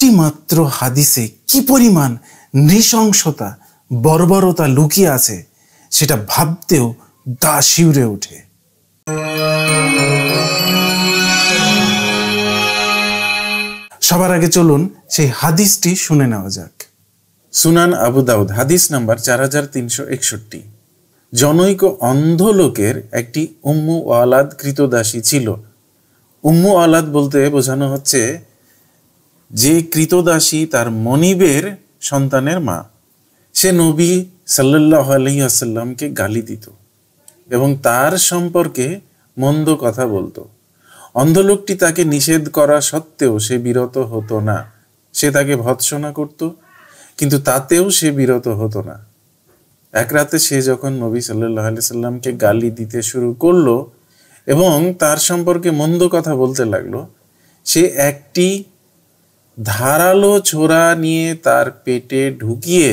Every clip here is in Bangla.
একটি মাত্র হাদিসে কি পরিমাণ নৃশংসতা, বর্বরতা লুকিয়ে আছে সেটা ভাবতেও গা শিউরে ওঠে। সবার আগে চলুন সেই হাদিসটি শুনে নেওয়া যাক। সুনান আবু দাউদ, হাদিস নাম্বার 4361। জনৈক অন্ধ লোকের একটি উম্মু ওয়ালাদ কৃতদাসী ছিল। উম্মু ওয়ালাদ বলতে বোঝানো হচ্ছে যে কৃতদাসী তার মনিবের সন্তানের মা। সে নবী সাল্লাল্লাহু আলাইহি ওয়াসাল্লামকে গালি দিত এবং তার সম্পর্কে মন্দ কথা বলতো। অন্ধ লোকটি তাকে নিষেধ করা সত্ত্বেও সে বিরত হতো না। সে তাকে ভৎসনা করত, কিন্তু তাতেও সে বিরত হতো না। এক রাতে সে যখন নবী সাল্লাল্লাহু আলাইহি সাল্লামকে গালি দিতে শুরু করলো এবং তার সম্পর্কে মন্দ কথা বলতে লাগলো, সে একটি ধারালো ছোরা নিয়ে তার পেটে ঢুকিয়ে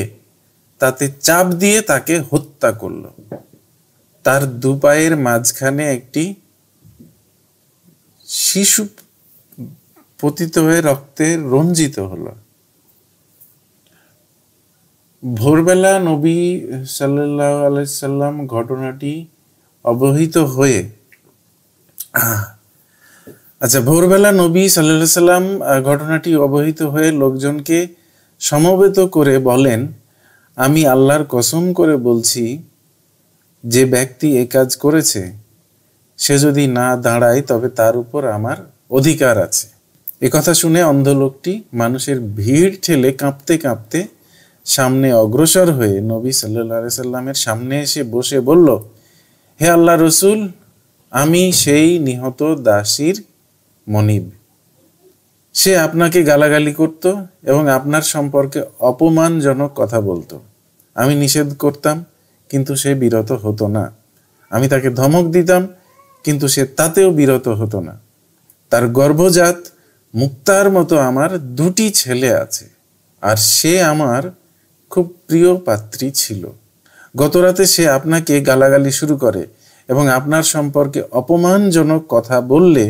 তাতে চাপ দিয়ে তাকে হত্যা করলো। তার দুপায়ের মাঝখানে একটি শিশু পতিত হয়ে রক্তে রঞ্জিত হলো। ভোরবেলা নবী সাল্লাল্লাহু আলাইহি সাল্লাম ঘটনাটি অবহিত হয়ে ভোরবেলা নবী সাল্লাল্লাহু আলাইহি সাল্লাম ঘটনাটি অবহিত হয়ে লোকজনকে সমবেত করে বলেন, আমি আল্লাহর কসম করে বলছি, যে ব্যক্তি এ কাজ করেছে সে যদি না দাঁড়ায় তবে তার উপর আমার অধিকার আছে। এ কথা শুনে অন্ধ লোকটি মানুষের ভিড় ঠেলে কাঁপতে কাঁপতে সামনে অগ্রসর হয়ে নবী সাল্লাল্লাহু আলাইহি সাল্লামের সামনে এসে বসে বলল, হে আল্লাহ রসুল, আমি সেই নিহত দাসীর মনিব। সে আপনাকে গালাগালি করত এবং আপনার সম্পর্কে অপমানজনক কথা বলতো। আমি নিষেধ করতাম, কিন্তু সে বিরত হতো না। আমি তাকে ধমক দিতাম, কিন্তু সে তাতেও বিরত হতো না। তার গর্ভজাত মুক্তার মতো আমার 2টি ছেলে আছে, আর সে আমার খুব প্রিয় পাত্রী ছিল। গতরাতে সে আপনাকে গালাগালি শুরু করে এবং আপনার সম্পর্কে অপমানজনক কথা বললে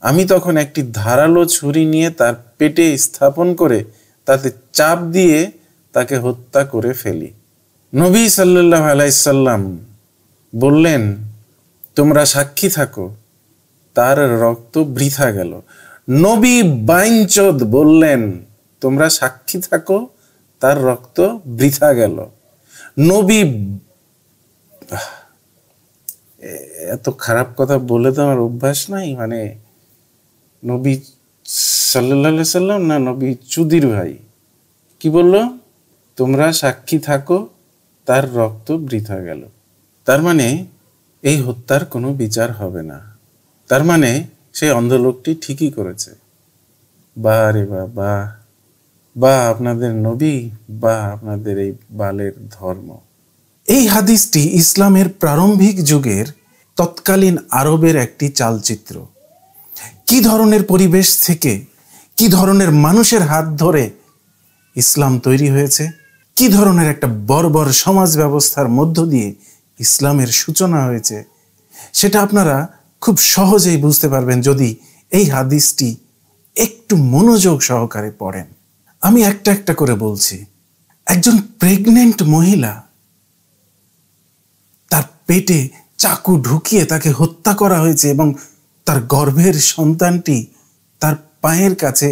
আমি তখন একটি ধারালো ছুরি নিয়ে তার পেটে স্থাপন করে তাতে চাপ দিয়ে তাকে হত্যা করে ফেলি। নবী সাল্লাল্লাহু আলাইহি সাল্লাম বললেন, তোমরা সাক্ষী থাকো, তার রক্ত বৃথা গেল। নবী বাইনচোদ বললেন, তোমরা সাক্ষী থাকো, তার রক্ত বৃথা গেল। নবী, এত খারাপ কথা বলে তো আমার অভ্যাস নাই। মানে নবী সাল্লাল্লাহু আলাইহি সাল্লাম না নবী চুদির ভাই কি বলল? তোমরা সাক্ষী থাকো, তার রক্ত বৃথা গেল। তার মানে এই হত্যার কোনো বিচার হবে না। তার মানে সেই অন্ধ লোকটি ঠিকই করেছে। বাহ রে বাহ, বাহ বাহ আপনাদের নবী, বাহ আপনাদের এই বালের ধর্ম। এই হাদিসটি ইসলামের প্রারম্ভিক যুগের তৎকালীন আরবের একটি চালচিত্র। কি ধরনের পরিবেশ থেকে, কি ধরনের মানুষের হাত ধরে ইসলাম তৈরি হয়েছে, কি ধরনের একটা বর্বর সমাজ ব্যবস্থার মধ্য দিয়ে ইসলামের সূচনা হয়েছে, সেটা আপনারা খুব সহজেই বুঝতে পারবেন যদি এই হাদিসটি একটু মনোযোগ সহকারে পড়েন। আমি একটা একটা করে বলছি। একজন প্রেগনেন্ট মহিলা, তার পেটে চাকু ঢুকিয়ে তাকে হত্যা করা হয়েছে এবং তার গর্ভের সন্তানটি তার পায়ের কাছে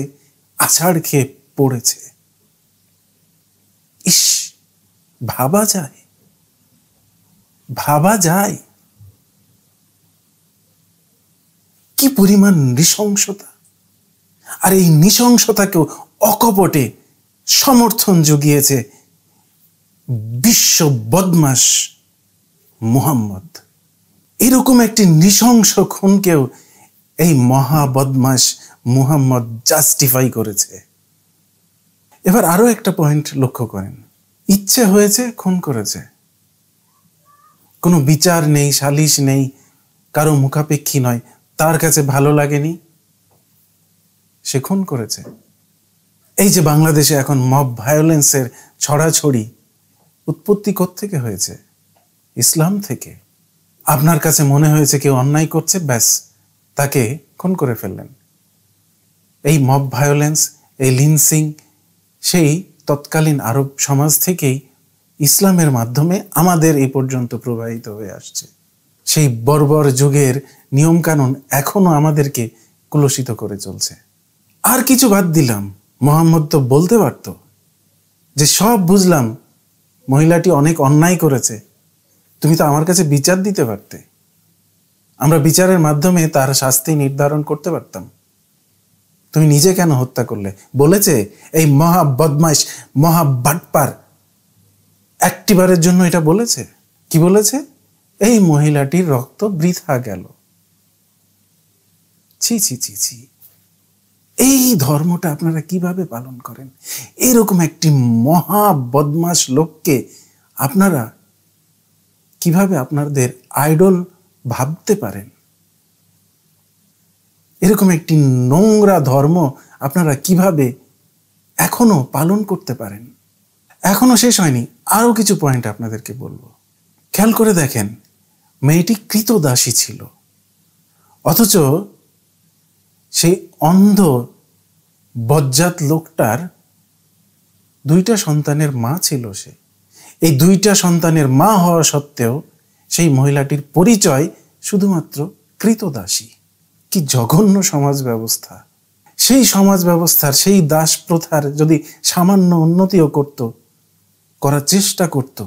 আছাড় খেয়ে পড়েছে। ইস, ভাবা যায়, ভাবা যায় কি পরিমাণ নৃশংসতা। আর এই নৃশংসতাকেও অকপটে সমর্থন জুগিয়েছে বিশ্ব বদমাশ মুহাম্মদ। এরকম একটি নৃশংস খুনকেও এই মহা বদমাশ মুহাম্মদ জাস্টিফাই করেছে। এবার আরো একটা পয়েন্ট লক্ষ্য করেন। ইচ্ছে হয়েছে, খুন করেছে, কোনো বিচার নেই, সালিশ নেই, কারো মুখাপেক্ষী নয়, তার কাছে ভালো লাগেনি, সে খুন করেছে। এই যে বাংলাদেশে এখন মব ভায়োলেন্সের ছড়াছড়ি, উৎপত্তি কোত্থেকে হয়েছে? ইসলাম থেকে। আপনার কাছে মনে হয়েছে কেউ অন্যায় করছে, ব্যাস তাকে খুন করে ফেললেন। এই মব ভায়োলেন্স, এই লিনসিং সেই তৎকালীন আরব সমাজ থেকেই ইসলামের মাধ্যমে আমাদের এই পর্যন্ত প্রবাহিত হয়ে আসছে। সেই বর্বর যুগের নিয়মকানুন এখনো আমাদেরকে কুলসিত করে চলছে। আর কিছু বাদ দিলাম, মোহাম্মদ তো বলতে পারত যে সব বুঝলাম, মহিলাটি অনেক অন্যায় করেছে, তুমি তো আমার কাছে বিচার দিতে পারতে, আমরা বিচারের মাধ্যমে তার শাস্তি নির্ধারণ করতে পারতাম, তুমি নিজে কেন হত্যা করলে? বলেছে এই মহা বদমাইশ, মহা বাটপার একটিবারের জন্য এটা বলেছে? কি বলেছে? এই মহিলাটির রক্ত বৃথা গেল। ছি ছি ছি ছি, এই ধর্মটা আপনারা কিভাবে পালন করেন? এরকম একটি মহা বদমাশ লোককে আপনারা কিভাবে আপনাদের আইডল ভাবতে পারেন? এরকম একটি নোংরা ধর্ম আপনারা কিভাবে এখনো পালন করতে পারেন? এখনো শেষ হয়নি, আরো কিছু পয়েন্ট আপনাদেরকে বলবো। খেয়াল করে দেখেন, মেয়েটি কৃতদাসী ছিল, অথচ সেই অন্ধ বজ্জাত লোকটার 2টা সন্তানের মা ছিল। সে এই 2টা সন্তানের মা হওয়া সত্ত্বেও সেই মহিলাটির পরিচয় শুধুমাত্র কৃতদাসী। কি জঘন্য সমাজ ব্যবস্থা! সেই সমাজ ব্যবস্থার, সেই দাস প্রথার যদি সামান্য উন্নতিও করার চেষ্টা করত,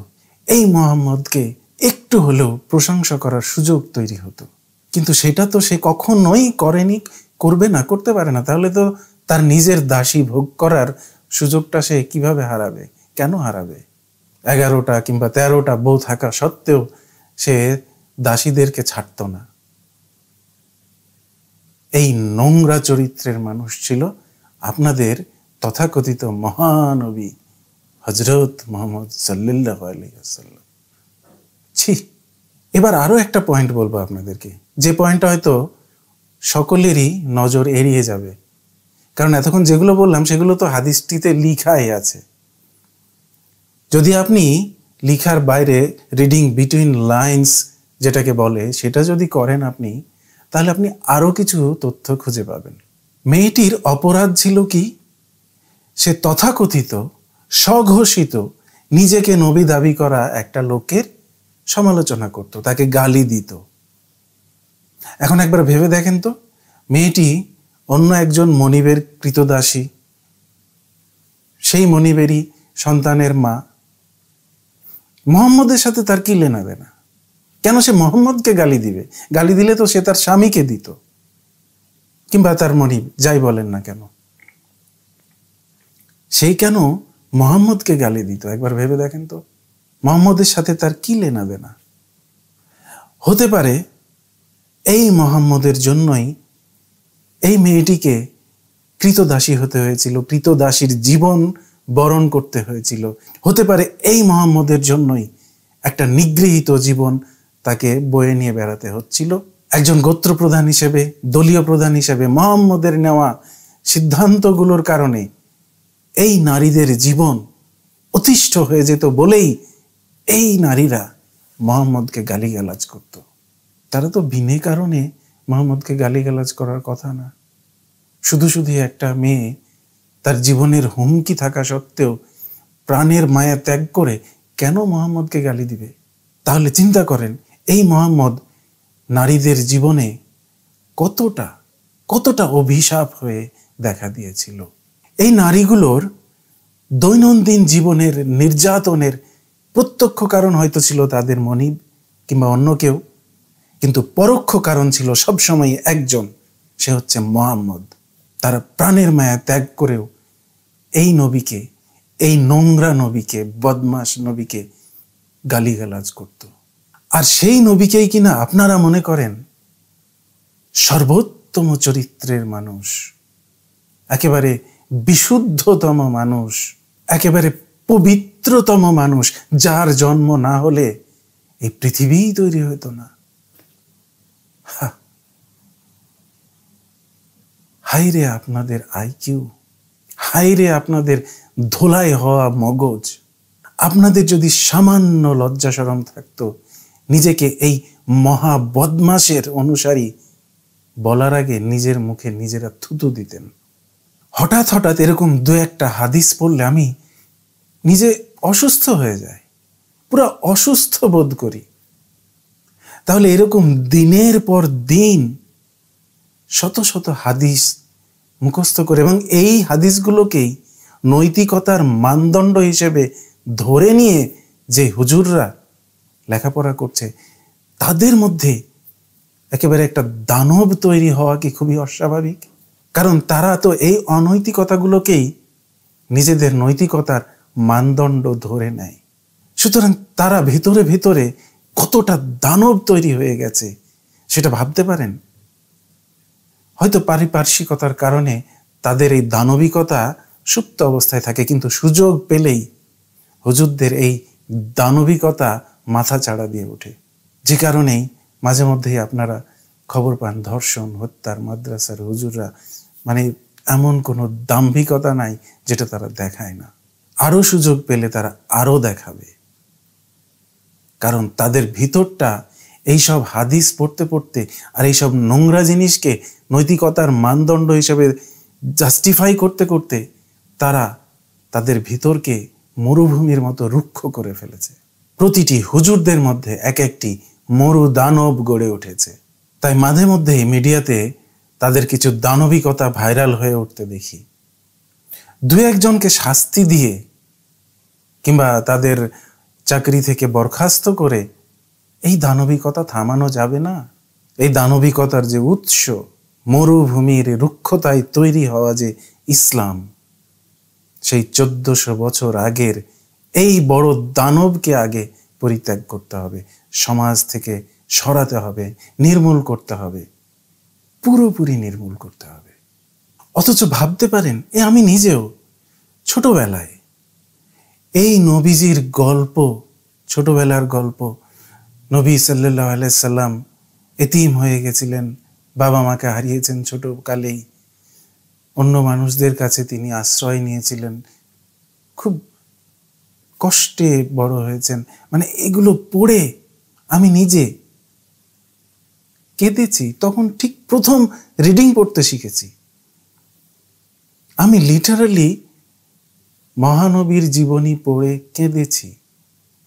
এই মুহাম্মদকে একটু হলেও প্রশংসা করার সুযোগ তৈরি হতো। কিন্তু সেটা তো সে কখনোই করেনি, করবে না, করতে পারে না। তাহলে তো তার নিজের দাসী ভোগ করার সুযোগটা সে কিভাবে হারাবে? কেন হারাবে? 11টা কিংবা 13টা বউ থাকা সত্ত্বেও সে দাসীদেরকে ছাড়ত না। এই নোংরা চরিত্রের মানুষ ছিল আপনাদের তথাকথিত মহানবী হযরত মুহাম্মদ সাল্লাল্লাহু আলাইহি ওয়াসাল্লাম। ছি! এবার আরো একটা পয়েন্ট বলবো আপনাদেরকে, যে পয়েন্টটা হয়তো সকলেরই নজর এড়িয়ে যাবে, কারণ এতক্ষণ যেগুলো বললাম সেগুলো তো হাদিসটিতে লিখাই আছে। যদি আপনি লিখার বাইরে রিডিং বিটুইন লাইন্স যেটাকে বলে, সেটা যদি করেন আপনি, তাহলে আপনি আরো কিছু তথ্য খুঁজে পাবেন। মেয়েটির অপরাধ ছিল কি? সে তথাকথিত স্বঘোষিত নিজেকে নবী দাবি করা একটা লোকের সমালোচনা করত, তাকে গালি দিত। এখন একবার ভেবে দেখেন তো, মেয়েটি অন্য একজন মনিবের কৃতদাসী, সেই মনিবেরই সন্তানের মা। মুহাম্মদের সাথে তার কি লেনা দেনা? কেন সে মুহাম্মদকে গালি দিবে? গালি দিলে তো সে তার স্বামীকে দিত, কিংবা তার মনিব, যাই বলেন না কেন। সেই কেন মুহাম্মদকে গালি দিত? একবার ভেবে দেখেন তো, মুহাম্মদের সাথে তার কি লেনা দেনা? হতে পারে এই মুহাম্মদের জন্যই এই মেয়েটিকে কৃতদাসী হতে হয়েছিল, কৃতদাসীর জীবন বরণ করতে হয়েছিল। হতে পারে এই মুহাম্মদের জন্যই একটা নিগৃহীত জীবন তাকে বয়ে নিয়ে বেড়াতে হচ্ছিল। একজন গোত্র প্রধান হিসেবে, দলীয় প্রধান হিসেবে মুহাম্মদের নেওয়া সিদ্ধান্তগুলোর কারণে এই নারীদের জীবন অতিষ্ঠ হয়ে যেত বলেই এই নারীরা মুহাম্মদকে গালিগালাজ করত। তারা তো বিনা কারণে মুহাম্মদকে গালিগালাজ করার কথা না। শুধু শুধু একটা মেয়ে তার জীবনের হুমকি থাকা সত্ত্বেও প্রাণের মায়া ত্যাগ করে কেন মুহাম্মদকে গালি দিবে? তাহলে চিন্তা করেন, এই মুহাম্মদ নারীদের জীবনে কতটা অভিশাপ হয়ে দেখা দিয়েছিল। এই নারীগুলোর দৈনন্দিন জীবনের নির্যাতনের প্রত্যক্ষ কারণ হয়তো ছিল তাদের মনিব কিংবা অন্য কেউ, কিন্তু পরোক্ষ কারণ ছিল সবসময় একজন, সে হচ্ছে মুহাম্মদ। তারা প্রাণের মায়া ত্যাগ করেও এই নবীকে, এই নোংরা নবীকে, বদমাশ নবীকে গালিগালাজ করত। আর সেই নবীকেই কিনা আপনারা মনে করেন সর্বোত্তম চরিত্রের মানুষ, একেবারে বিশুদ্ধতম মানুষ, একেবারে পবিত্রতম মানুষ, যার জন্ম না হলে এই পৃথিবীই তৈরি হতো না। হাইরে আপনাদের আইকিউ, হাইরে আপনাদের ধোলাই হওয়া মগজ। আপনাদের যদি সামান্য লজ্জা শরম থাকতো, নিজেকে এই মহা বদমাশের অনুসারী বলার আগে নিজের মুখে নিজেরা থুতু দিতেন। হঠাৎ হঠাৎ এরকম দু একটা হাদিস পড়লে আমি নিজে অসুস্থ হয়ে যাই, পুরো অসুস্থ বোধ করি। তাহলে এরকম দিনের পর দিন শত শত হাদিস মুখস্থ করে এবং এই হাদিসগুলোকেই নৈতিকতার মানদণ্ড হিসেবে ধরে নিয়ে যে হুজুররা লেখাপড়া করছে, তাদের মধ্যে একেবারে একটা দানব তৈরি হওয়া কি খুবই অস্বাভাবিক? কারণ তারা তো এই অনৈতিকতাগুলোকেই নিজেদের নৈতিকতার মানদণ্ড ধরে নেয়। সুতরাং তারা ভিতরে ভিতরে কতটা দানব তৈরি হয়ে গেছে সেটা ভাবতে পারেন? হয়তো পারিপার্শ্বিকতার কারণে তাদের এই দানবিকতা সুপ্ত অবস্থায় থাকে, কিন্তু সুযোগ পেলেই হুজুরদের এই দানবিকতা মাথা চাড়া দিয়ে ওঠে। যে কারণেই মাঝে মধ্যেই আপনারা খবর পান ধর্ষণ, হত্যার মাদ্রাসার হুজুররা, মানে এমন কোনো দাম্ভিকতা নাই যেটা তারা দেখায় না। আরো সুযোগ পেলে তারা আরো দেখাবে, কারণ তাদের ভিতরটা এইসব হাদিস পড়তে পড়তে আর এইসব নোংরা জিনিসকে নৈতিকতার মানদণ্ড হিসেবে জাস্টিফাই করতে করতে তারা তাদের ভিতরকে মরুভূমির মতো রুক্ষ করে ফেলেছে। প্রতিটি হুজুরদের মধ্যে এক একটি মরু দানব গড়ে উঠেছে। তাই মাঝে মধ্যে মিডিয়াতে তাদের কিছু দানবিকতা ভাইরাল হয়ে উঠতে দেখি। দু একজনকে শাস্তি দিয়ে কিংবা তাদের চাকরি থেকে বরখাস্ত করে এই দানবিকতা থামানো যাবে না। এই দানবিকতার যে উৎস, মরুভূমির রুক্ষতায় তৈরি হওয়া যে ইসলাম, সেই 1400 বছর আগের এই বড় দানবকে আগে পরিত্যাগ করতে হবে, সমাজ থেকে সরাতে হবে, নির্মূল করতে হবে, পুরোপুরি নির্মূল করতে হবে। অথচ ভাবতে পারেন, আমি নিজেও ছোটবেলায় এই নবীজির গল্প, ছোটবেলার গল্প, নবী সাল্লাল্লাহু আলাইহি সাল্লাম এতিম হয়ে গেছিলেন, বাবা মাকে হারিয়েছেন ছোটকালেই, অন্য মানুষদের কাছে তিনি আশ্রয় নিয়েছিলেন, খুব কষ্টে বড় হয়েছেন, মানে এগুলো পড়ে আমি নিজে কেঁদেছি। তখন ঠিক প্রথম রিডিং পড়তে শিখেছি। আমি লিটারালি মহানবীর জীবনী পড়ে কেঁদেছি।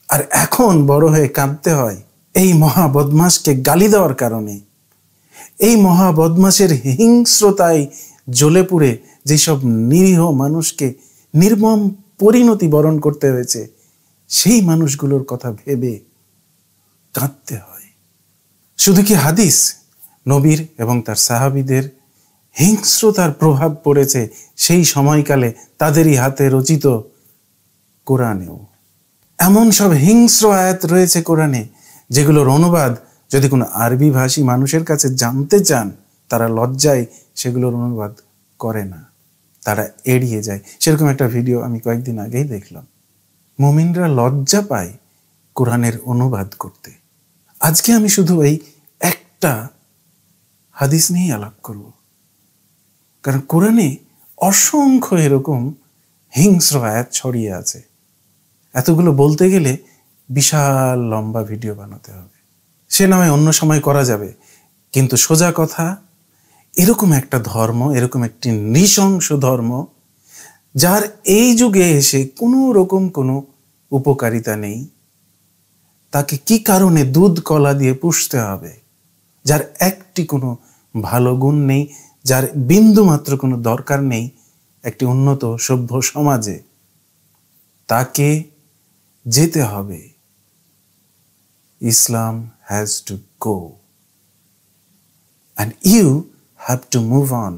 আর এখন বড় হয়ে কাঁদতে হয় এই মহা বদমাশকে গালি দেওয়ার কারণে। এই মহা বদমাশের হিংস্রতায় জ্বলে পুড়ে যেসব নিরীহ মানুষকে নির্মম পরিণতি বরণ করতে হয়েছে, সেই মানুষগুলোর কথা ভেবে কাঁদতে হয়। শুধু কি হাদিস, নবীর এবং তার সাহাবীদের হিংস্রতার প্রভাব পড়েছে সেই সময়কালে তাদেরই হাতে রচিত কোরআনেও। এমন সব হিংস্র আয়াত রয়েছে কোরআনে যেগুলোর অনুবাদ যদি কোনো আরবি ভাষী মানুষের কাছে জানতে চান, তারা লজ্জায় সেগুলোর অনুবাদ করে না, তারা এড়িয়ে যায়। সেরকম একটা ভিডিও আমি কয়েকদিন আগেই দেখলাম। মুমিনরা লজ্জা পায় কোরআনের অনুবাদ করতে। আজকে আমি শুধু এই একটা হাদিস নিয়েই আলাপ করব, কারণ কোরআনে অসংখ্য এরকম হিংস্র আয়াত ছড়িয়ে আছে। এতগুলো বলতে গেলে বিশাল লম্বা ভিডিও বানাতে হবে, সে নামে অন্য সময় করা যাবে। কিন্তু সোজা কথা, এরকম একটা ধর্ম, এরকম একটি নৃশংস ধর্ম, যার এই যুগে এসে কোনো রকম কোনো উপকারিতা নেই, তাকে কি কারণে দুধ কলা দিয়ে পুষতে হবে, যার একটি কোনো ভালো গুণ নেই, যার বিন্দু মাত্র কোনো দরকার নেই একটি উন্নত সভ্য সমাজে, তাকে যেতে হবে। ইসলাম has to go and you have to move on.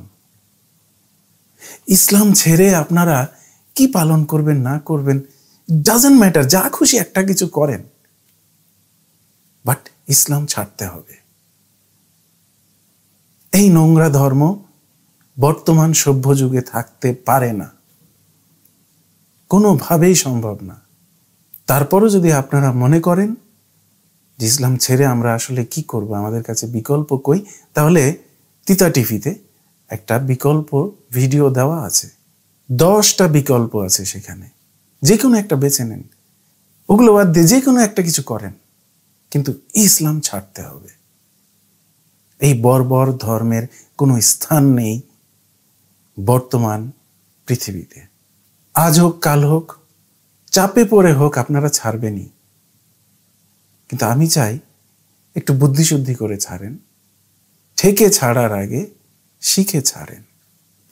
ইসলাম ছেড়ে আপনারা কি পালন করবেন না করবেন ডাজন্ট ম্যাটার, যা খুশি একটা কিছু করেন, বাট ইসলাম ছাড়তে হবে। এই নোংরা ধর্ম বর্তমান সভ্য যুগে থাকতে পারে না, কোনোভাবেই সম্ভব না। তারপরও যদি আপনারা মনে করেন যে ইসলাম ছেড়ে আমরা আসলে কি করব, আমাদের কাছে বিকল্প কই, তাহলে তিতা টিভিতে একটা বিকল্প ভিডিও দেওয়া আছে, 10টা বিকল্প আছে সেখানে, যে কোনো একটা বেছে নেন, ওগুলো বাদ দিয়ে যে কোনো একটা কিছু করেন, কিন্তু ইসলাম ছাড়তে হবে। এই বর্বর ধর্মের কোনো স্থান নেই বর্তমান পৃথিবীতে। আজ হোক কাল হোক, চাপে পড়ে হোক, আপনারা ছাড়বেনই। কিন্তু আমি চাই একটু বুদ্ধিশুদ্ধি করে ছাড়েন, থেকে ছাড়ার আগে শিখে ছাড়েন।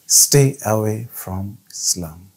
Stay away from Islam.